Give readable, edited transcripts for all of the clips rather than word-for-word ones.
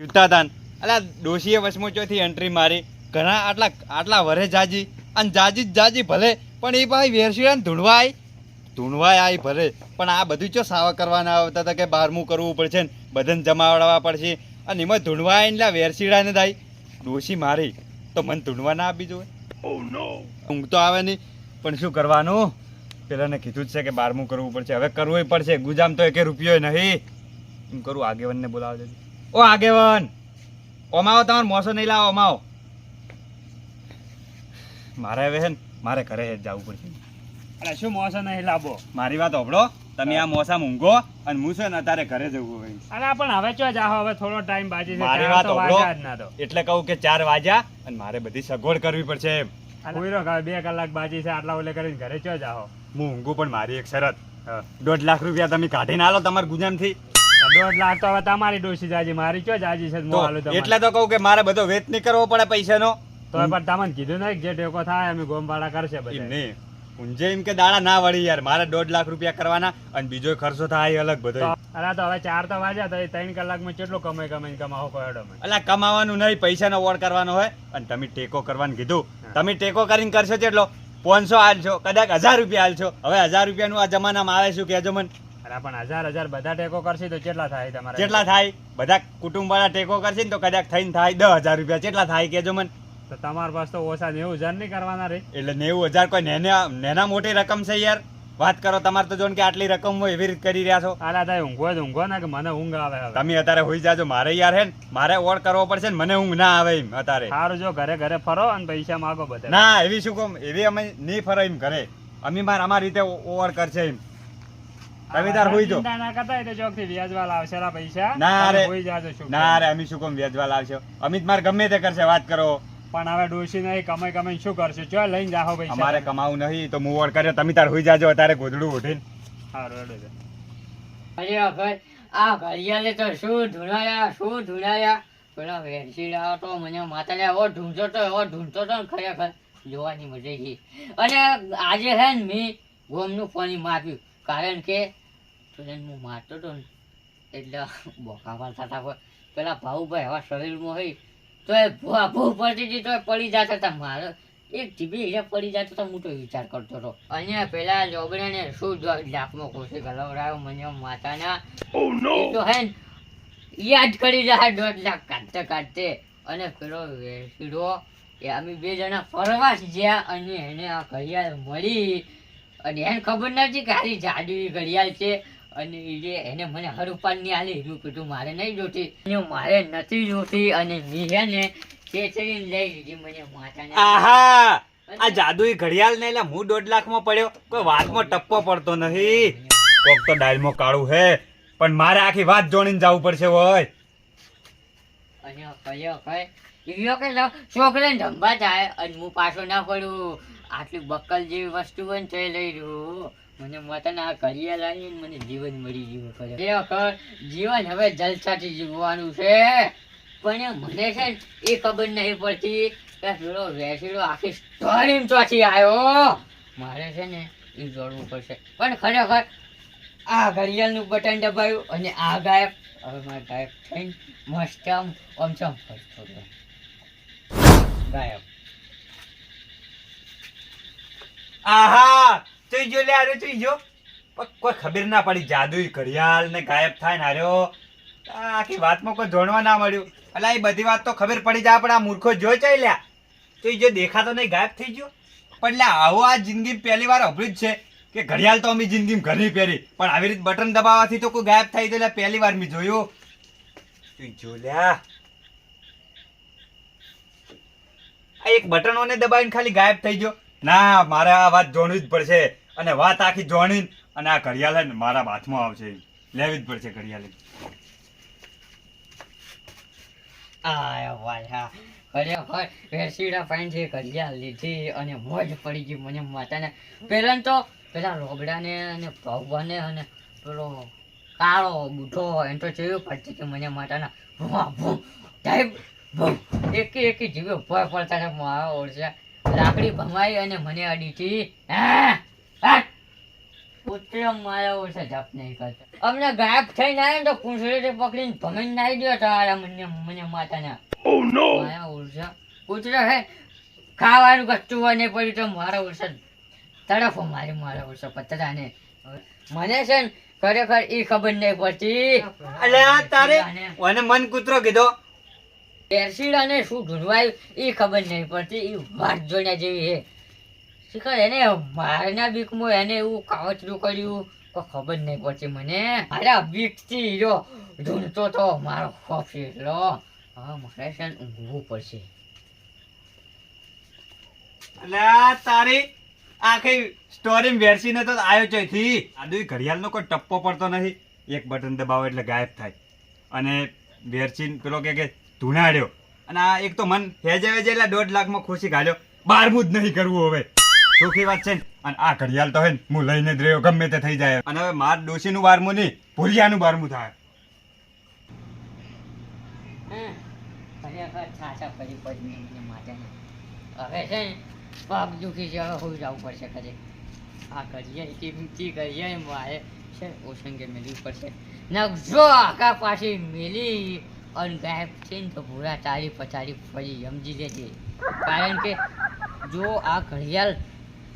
યુતાદાન અલા ડોશીએ વસમો ચોથી એન્ટ્રી મારી ઘણા આટલા વરે જાજી અને જાજી ભલે પણ એ ભાઈ વેરશીડા ધૂણવાય આવી ભલે પણ આ બધું ચો સાવા કરવાના આવતા હતા કે બારમું કરવું પડશે ને બધાને જમાવડાવવા પડશે અને એમાં ધૂણવાય ને વેરશીડા ને થાય ડોશી મારી તો મને ધૂણવા ના આપી જોઈએ ઊંઘ તો આવે નહીં પણ શું કરવાનું પેલાને કીધું જ છે કે બારમું કરવું પડશે હવે કરવું પડશે ગુજામ તો 1 રૂપિયો નહીં એમ કરું આગેવનને બોલાવજો ઓ આગેવન ઓમાવો તમારે મોસો નહીં લાવો ઓમાવો મારે હવે મારે ઘરે જવું પડશે અરે શું મોસો નહીં લાવો મારી વાત હોભળો તમે આ મોસા ઊંઘો અને હું છે ને અત્યારે ઘરે જવું હોય અરે પણ હવે ચો જાહો હવે થોડો ટાઈમ બાકી છે મારી વાત હોભળો એટલે કહું કે 4 વાગ્યા અને મારે બધી સગવડ કરવી પડશે પૂરો 2 કલાક બાકી છે આટલા ઓલે કરીને ઘરે ચો જાહો હું ઊંઘું પણ મારી એક શરત 1.5 લાખ રૂપિયા તમે કાઢીને આલો તમારા ગુજામથી 1.5 લાખ તો હવે તમારી ડોશી જાજી મારી ચો જાજી છે એટલે તો કહું કે મારે બધો વેચ નહીં કરવો પડે પૈસાનો તો પણ તમને કીધું ને જે ટેકો થાય અમે ગોમવાળા કરશે બધા નહીં ઊંઝે એમ કે દાડા ના વળી યાર મારે 1.5 લાખ રૂપિયા કરવાના અને બીજો ખર્ચો થાય અલગ બધો અરે તો હવે 4 તો વાગ્યા તો 3 કલાકમાં કેટલો કમાવો કોયડો અલા કમાવાનું નહીં પૈસાનો વોડ કરવાનો હોય અને તમે ટેકો કરવાનું કીધું તમે ટેકો કરીને કરશો કેટલો 500 આલશો કદાચ 1000 રૂપિયા આલશો હવે 1000 રૂપિયાનું આ જમાનામાં આવે શું કહેજો મને અરે પણ 1000 બધા ટેકો કરશે તો કેટલા થાય તમારે કેટલા થાય બધા કુટુંબ વાળા ટેકો કરશે ને તો કદાચ થઈને થાય 10,000 રૂપિયા કેટલા થાય કહેજો મને તો તમારા પાસે તો ઓછા 90,000 નહીં કરવાના રે એટલે 90,000 કોઈ નેના મોટી રકમ છે યાર વાત કરો તમારે તો જોન કે આટલી રકમ હોય એવી રીતે કરી રહ્યા છો આલા થાય ઊંઘો ને કે મને ઊંઘ આવે હવે તમે અત્યારે હોઈ જાજો મારે યાર હે ને મારે ઓર કરવો પડશે ને મને ઊંઘ ના આવે એમ અત્યારે સારું જો ઘરે ફરો અને પૈસા માંગો બધા ના એવી શું કહું એવી અમે નહીં ફરો એમ ઘરે અમે અમારી રીતે ઓવર કરશે એમ તમે તાર હોઈ જો ના કરતા તો ચોકથી વ્યાજવાલ આવશે લા પૈસા ના રે હોઈ જાજો શું ના રે અમે શું કહું વ્યાજવાલ આવશે અમિત માર ગમે તે કરશે વાત કરો પણ હવે ડોશી નહીં કમાઈ શું કરશે ચો લઈને જાહો પૈસા અમારે કમાવું નહીં તો હું ઓર કર્યો તમે તાર હોઈ જાજો અત્યારે ગોદડું ઉઠીને સારું હેડો અરે ભાઈ આ ઘડિયાળે તો શું ધૂણાયા પેલા વેરશીડા તો મને માતાને એવો ઢૂંઢતો તો ને ખરેખર જોવાની મજા આવી અને આજે હે ને મેં ગોમનું પાણી માપ્યું કારણ કે હું મારતો હતો ને એટલે બોકાવા થતા હોય પેલા ભાઉભાઈ એવા શરીરમાં હોય તો એ ભૂ પડતી હતી તો પડી જતા હતા મારે એક જીબી હીરા પડી જતો તો હું તો વિચાર કરતો હતો અને પેલા લોબડાને શું 1.5 લાખમાં કોશી ગલવડાયો મને માતાના તો હે યાદ કરી જાય 1.5 લાખ કાઢતે અને પેલો વેરશીડો એ અમે 2 જણા ફરવા ગયા અને એને આ ઘડિયાળ મળી અને એને ખબર નથી કે આરી જાદુઈ ઘડિયાળ છે અને એને મને હરુપાની આલી હું કીધું મારે નહીં જોતી મારે નથી જોતી અને મેં ને લઈ લીધી મને માતાને આહા આ જાદુઈ ઘડિયાળ ને એટલે હું 1.5 લાખમાં પડ્યો કોઈ વાતમાં ટપ્પો પડતો નહીં કોક તો ડાયલમાં કાળું હે પણ મારે આખી વાત જોડીને જવું પડશે હોય અને કયો કે છોકરાને ધંબા થાય અને હું પાછો ના પડું આટલી બક્કલ જેવી વસ્તુ હોય ને તો લઈ રહ્યું મને માતાના આ ઘડિયાળ લાવીને મને જીવન મળી ગયું ખરે જીવન હવે જલસાથી જીવવાનું છે પણ મને છે એ ખબર નહીં પડતી કે પેલો વેસીડો આખી સ્ટોરી ચોથી આવ્યો મારે છે ને એ જોડવું પડશે પણ ખરેખર આ ઘડિયાળનું બટન દબાવ્યું અને આ ગાયબ હવે મારે ગાયબ થઈને મસ્ત આમ ગાયબ આહા જોઈ જો લે આરે જોઈ જો કોઈ ખબર ના પડી જાદુઈ ઘડિયાળ ને ગાયબ થાય ને આર્યો આખી વાતમાં કોઈ જોણવા ના મળ્યું અલા એ બધી વાત તો ખબર પડી જાય પણ આ મૂર્ખો જોઈ ચાઈ લ્યા તો જો દેખાતો નહીં ગાયબ થઈ ગયો પણ લ્યા આવો આ જિંદગી પહેલી વાર અભળ્યું જ છે કે ઘડિયાળ તો અમે જિંદગીમાં ઘણી પહેરી પણ આવી રીતે બટન દબાવવાથી તો કોઈ ગાયબ થઈ ગયો પહેલી વાર મેં જોયું જો લ્યા આ એક બટનોને દબાવીને ખાલી ગાયબ થઈ ગયો ના મારે આ વાત જોણવી જ પડશે અને વાત આખી જોણી અને આ ઘડિયાળ હે ને મારા હાથમાં આવશે લેવી જ પડશે ઘડિયાળ ખરેખર વેરશીડા પાણીથી ઘડિયાળ લીધી અને મોજ પડી ગઈ મને માતાને પેલા તો પેલા રોબડાને અને ભગવાને અને પેલો કાળો બુઢો એમ તો જેવું પડતી કે મને માતાના એકી જીવે ભય પડતા ને મારા ઓળશે લાકડી ભમાઈ અને મને અડીથી કૂતરો મારા ઓછા જપ નહીં કરતો. અમને ગાયબ થઈને આવ્યો ને તો પૂંછડીથી પકડીને ભમીને નાખી દ્યો તારા મને માથાના. મારા ઓછા કૂતરો હે ખાવાનું કચ્ચું હોય નહીં પડ્યું તો મારા ઓછા તડફો મારા ઓછા પતરાને. મને છે ને ખરેખર ઈ ખબર નહીં પડતી. અલ્યા તારે ઓને મન કૂતરો કીધો. પેરસીડાને શું ઢૂંઢવાયું ઈ ખબર નહીં પડતી. ઈ વાત જોયા જેવી હે. શિખર એને મારના બીકમાં એને એવું કાવતરું કર્યું કોઈ ખબર નહીં પડતી મને. મારા બીકથી હીરો ઢૂંઢતો તો મારો ખોફ એટલો. હવે મારે છે ને ઊંઘવું પડશે. અલ્યા તારી આખી સ્ટોરી વેરસીને તો આવ્યો ચોથી. આ દુઈ ઘડિયાળનો કોઈ ટપ્પો પડતો નથી. એક બટન દબાવો એટલે ગાયબ થાય. અને વેરસીન પેલો કે ધૂણાડ્યો. અને આ એક તો મન હેજે વેજે એટલે 1.5 લાખમાં ખુશી ઘાલ્યો. 12મું જ નહીં કરવું હવે. સુખી વાત છે ને. અને આ ઘડિયાળ તો હે ને હું લઈને જ રહ્યો ગમે તે થઈ જાય. અને હવે માર ડોશીનું 12મું નહીં ભૂલિયાનું 12મું થાય. ખરેખર છાછા ફરી પડી મને માથાને. હવે છે ને પગ દુખી છે. હવે હોઈ જવું પડશે ખરે. આ ઘડિયાળ કિંમતી ઘડિયાળ મારે છે ઓસંગે મેળવી પડશે. જો આખા પાછી મેલી અને ગાયબ થઈને તો ભૂરા તારી પથારી ફરી સમજી લેજે. કારણ કે જો આ ઘડિયાળ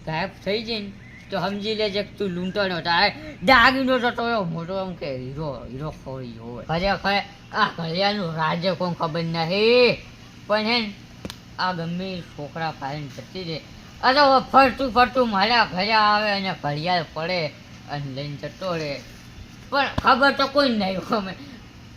ગાયબ થઈ જાય ને તો સમજી લેજે કે તું લૂંટો નો તારે દાગીનો જતો રહ્યો મોટો એમ કે હીરો ખોઈ હોય. ખરેખર આ ઘડિયાળનું રાજ્ય કોઈ ખબર નહીં. પણ હે આ ગમે છોકરા ફાડીને જતી રહે. અરે ફરતું મારા ઘરે આવે અને ઘડિયાળ પડે અને લઈને જતો રહે. પણ ખબર તો કોઈ નહીં ગમે.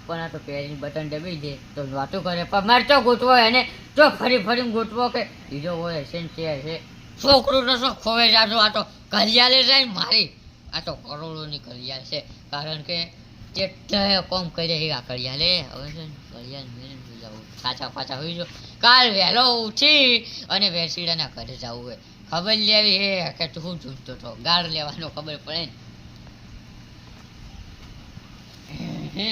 પણ આ તો પેરીને બટન દબાઈ દે તો વાતો કરે. પણ મારે તો ગોતવો એને તો ફરીને ગોતવો કે હીરો હોય છે ને છે. છોકરું તો શું ખોવે જાજો. આ તો ઘડિયાળે જાય ને મારી. આ તો કરોડોની ઘડિયાળ છે. કારણ કે કેટલાય કોમ કરે આ ઘડિયાળે. હવે છે ને ઘડિયાળ મેળવીને સુઈ જવું. સાચા પાછા હોઈ જો. કાલ વહેલો ઉઠી અને વેસીડાના ઘરે જવું હોય. ખબર લેવી હે કે તું શું ઝૂંટતો હતો. ગાળ લેવાનો ખબર પડે ને.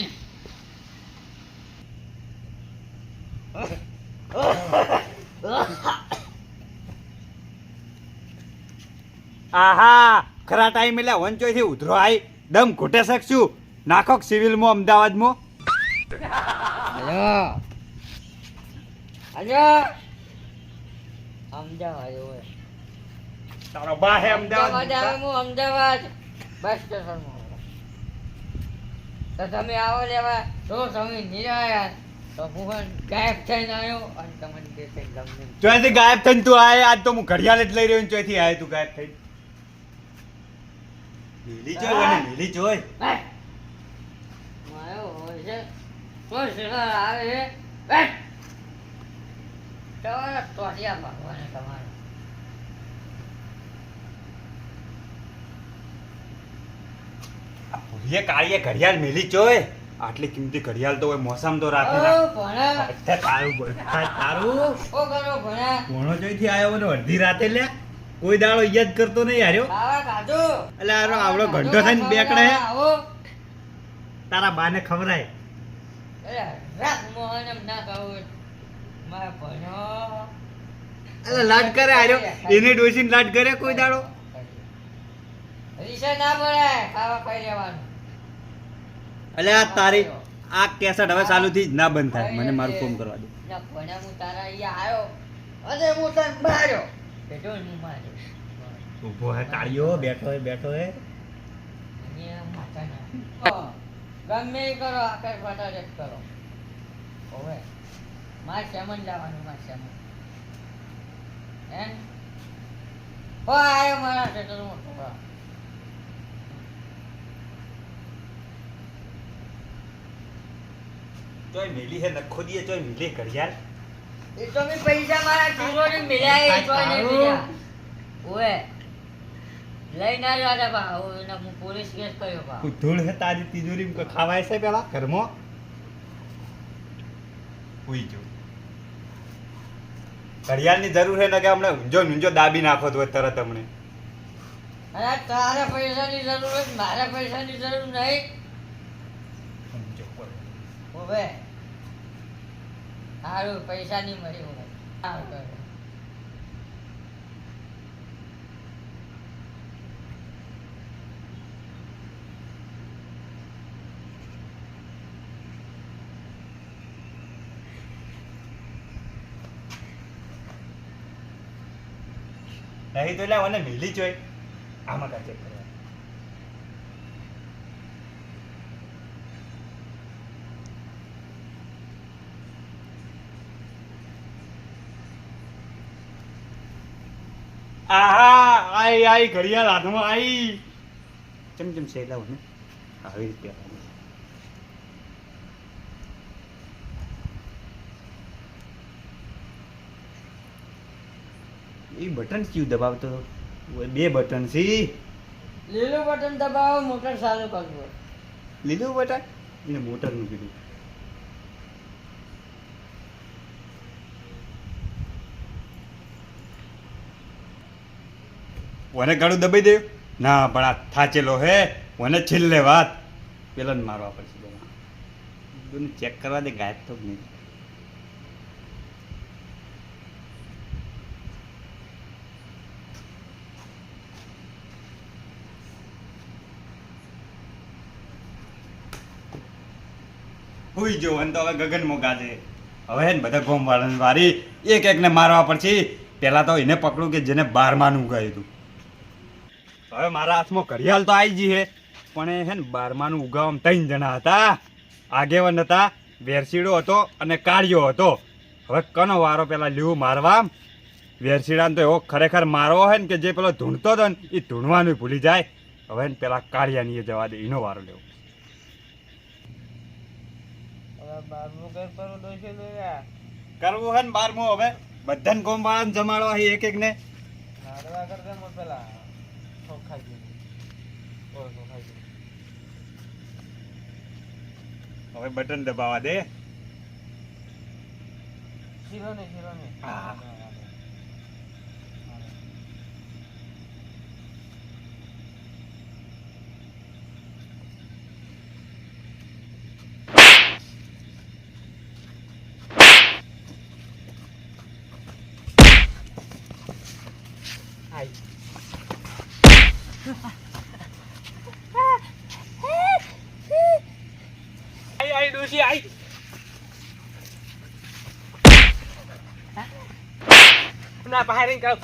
આહા ખરા ટાઈમ એટલે વંચોયથી ઉધરો આઈ દમ ઘૂટે શકશું. નાખો સિવિલમાં અમદાવાદમાં. હલો અમદાવાદ હોય. તારો બા હે અમદાવાદ. અમદાવાદ બસ સ્ટેશનમાં. તો તમે આવો લેવા તો તમે નિરાયા તો હું ગાયબ થઈને આવ્યો અને તમને દેખે ગમે. ચોથી ગાયબ થઈને તું આય. આજ તો હું ઘડિયાળ જ લઈ રહ્યો ને ચોથી આય તું ગાયબ થઈ. મેલી જોય અને મેલી જોય. મારો હોય છે કોઈ શિખર આવે છે. તમારા ટોટિયા ભગવાને તમારે ભૂરીએ કાળીએ ઘડિયાળ મેલી જોય. આટલી કિંમતી ઘડિયાળ તો હોય મોસમ તો રાખે ના. તારું બોલ તારું ઓ કરો ભણા ભણો જોઈથી આવ્યો મને અડધી રાતે લે. કોઈ દાડો યાદ કરતો નહીં હાર્યો. ખાવા ખાધો એટલે આરો આવડો ઘંટો થઈને બેકડે હે. આવો તારા બાને ખવરાય. અરે રાત મોહન એમ ના ખાવું મારા ભણો. એટલે લાડ કરે હાર્યો. એને ડોસીને લાડ કરે કોઈ દાડો. રીસે ના પડે ખાવા ખાઈ લેવાનું. એટલે આ તારી આ કેસેટ હવે ચાલુ થી જ ના બંધ થાય. મને મારું ફોન કરવા દે. ના ભણ્યા હું તારા અહીંયા આવ્યો અને હું તને માર્યો. બેઠો ને હું માર્યો. ઊભો હે કાળિયો બેઠો હે. અહીંયા માથાના. ગમે એ કરો આખર ફટા જ કરો. હવે માર સેમન લાવવાનું માર સેમન. હે ઓ આયો મારા શેતરમાં છોકરા. ચોય મેલી હે નખો દીએ ચોય મેલી ઘડિયાળ. એ તો મેં પૈસા મારા તિજોરી મિલાય એ તો નહીં મિલ્યા. ઓએ લઈ ના જાતા બા. ઓને હું પોલીસ કેસ કર્યો બા. ધૂળ હે તારી તિજોરી માં ખાવાય છે પેલા ઘરમાં. હુઈ જો. ઘડિયાળની જરૂર હે ને કે હમણે ઊંજો દાબી નાખો તો તરત હમણે. અરે તારા પૈસાની જરૂર છે મારા પૈસાની જરૂર નહીં. ઓવે સારું પૈસા નહીં મળી હોય. સારું કરે. નહીં તો એટલે મને મિલી જોઈ આમાં કા ચેક કરવા આહા આઈ ઘડિયાળ હાથમાં આઈ ચમ સેલાવ ને આવી રીતે એ બટન ક્યું દબાવતો બે બટન છે લીલું બટન દબાવો મોટર ચાલુ કરવું. લીલું બટન એને મોટર નું કીધું ઓને ગાડું દબાઈ દે ના પણ આ થાચેલો હે ઓને છેલ્લે વાત પેલા ને મારવા પડશે ચેક કરવા દે ગાયબ તો નહીં હુઈ જો અને તો હવે ગગન મોગા છે હવે હે ને બધા ગોમ વાળાની વારી એક એકને મારવા પડશે પેલા તો એને પકડું કે જેને 12માનું ઉગાયું હતું હવે મારા હાથમાં ઘડિયાળ તો આવી ગઈ હે પણ એ હે ને 12માનું ઉગાવવામાં 3 જણા હતા આગેવન હતા વેરશીડો હતો અને કાળિયો હતો હવે કનો વારો પેલા લીવું મારવા વેરશીડાને તો એવો ખરેખર મારવો હોય ને કે જે પેલો ધૂણતો હતો ને એ ધૂણવાનું ભૂલી જાય હવે ને પેલા કાળિયાની એ જવા દે એનો વારો લેવો કરવું હે ને 12મું હવે બધાને કોમ વાળાને જમાડવા હે એક એક ને હવે બટન દબાવવા દે હા. આઈ ડોશી આઈ ના બહાર કર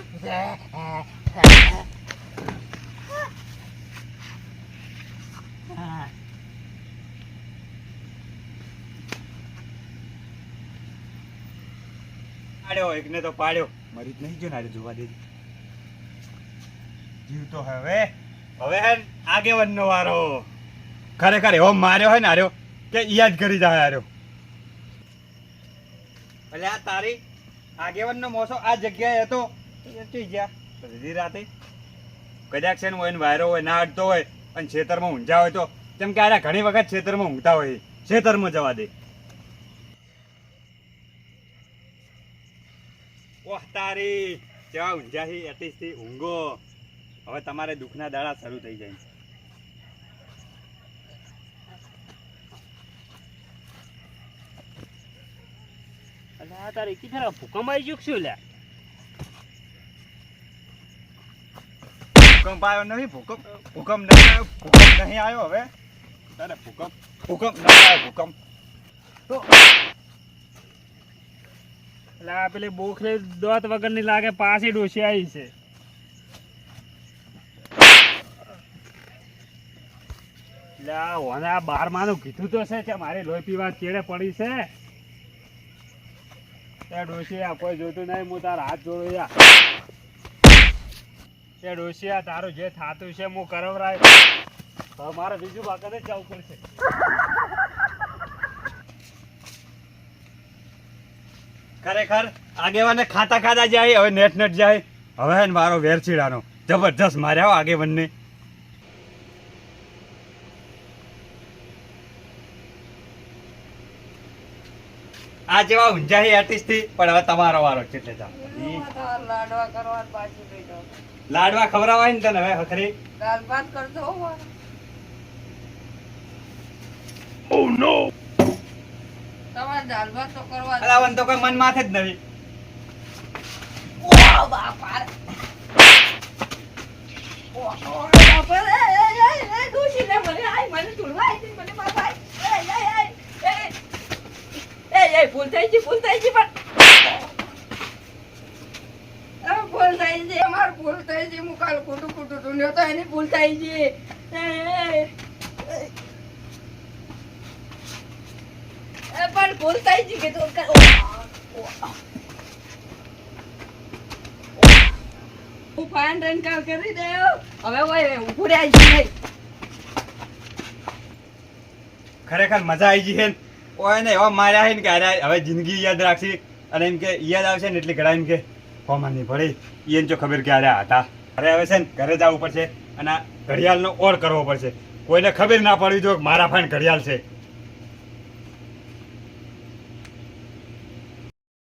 પાડ્યો એકને તો પાડ્યો મરી જ નહીં જો ને જોવા દેજે જીવ તો હવે હે ને આગેવનનો વારો ખરેખર એવો માર્યો હોય ને આર્યો કે યાદ કરી જાય આર્યો એટલે આ તારી આગેવનનો મોસો આ જગ્યાએ હતો એ ગયા બધી રાતે કદાચ છે ને હોય ને વાયરો હોય ના અડતો હોય અને ખેતરમાં ઊંઝા હોય તો કેમ કે આરે ઘણી વખત ખેતરમાં ઊંઘતા હોય ખેતરમાં જવા દે ઓહ તારી કેવા ઊંઝા થી એટીસથી ઊંઘો હવે તમારે દુઃખના દાડા શરૂ થઈ જાય અલા તારી કિધર ભૂકંપ આવી ગયો શું લ્યા ભૂકંપ આવ્યો નહીં ભૂકંપ નહીં આવ્યો હવે તારે ભૂકંપ નહીં આવ્યો ભૂકંપ તો અલા પેલી બોખલે દોત વગરની લાગે પાછી ડોશી આવી છે લા ઓના 12માનું કીધું તો છે કે મારે લોહી પીવા ચેડે પડી છે એ ડોશિયા કોઈ જોતું નહીં હું તારા હાથ જોડું યા એ ડોશિયા તારું જે થાતું છે હું કરવરાય હવે મારે બીજું બાકાને જવું પડશે ખરેખર આગેવાને ખાતા જાય હવે નેટ જાય હવે હે ને મારો વેરછીડાનો જબરજસ્ત માર્યા આગેવનને આ જેવા ઊંઝાહી આર્ટિસ્ટ થી પણ હવે તમારો વારો છે એટલે જાઓ લાડવા કરવા પાછી બેઠો લાડવા ખવડાવાય ને તને હવે હખરી દાળ ભાત કરતો હો ઓ નો તમારે દાળ ભાત તો કરવા અલા વન તો કોઈ મન માથે જ નહીં ઓ બાપા ઓ બાપા એ દોશી ને મને આઈ મને તુલવા આઈ મને બાપા એ ભૂલ થઈ ગઈ પણ ભૂલ થઈ ગઈ અમાર ભૂલ થઈ ગઈ હું કાલ ખોટું ખોટું ઢૂંઢ્યો તો એની ભૂલ થઈ ગઈ પણ ભૂલ થઈ ગઈ કે તો હું ફાઇન રન કાલ કરી દયો હવે ઓય ઊભું રહી ગઈ ખરેખર મજા આવી ગઈ છે ને. ઓય ને એવા માર્યા છે ને કે અરે હવે જિંદગી યાદ રાખશે અને એમ કે યાદ આવશે ને એટલે ઘણા એમ કે હોમાં નહીં પડે એને જો ખબર કે અરે હતા અરે હવે છે ને ઘરે જવું પડશે અને આ ઘડિયાળનો ઓર કરવો પડશે કોઈને ખબર ના પડવી જો મારા ફાઈન ઘડિયાળ છે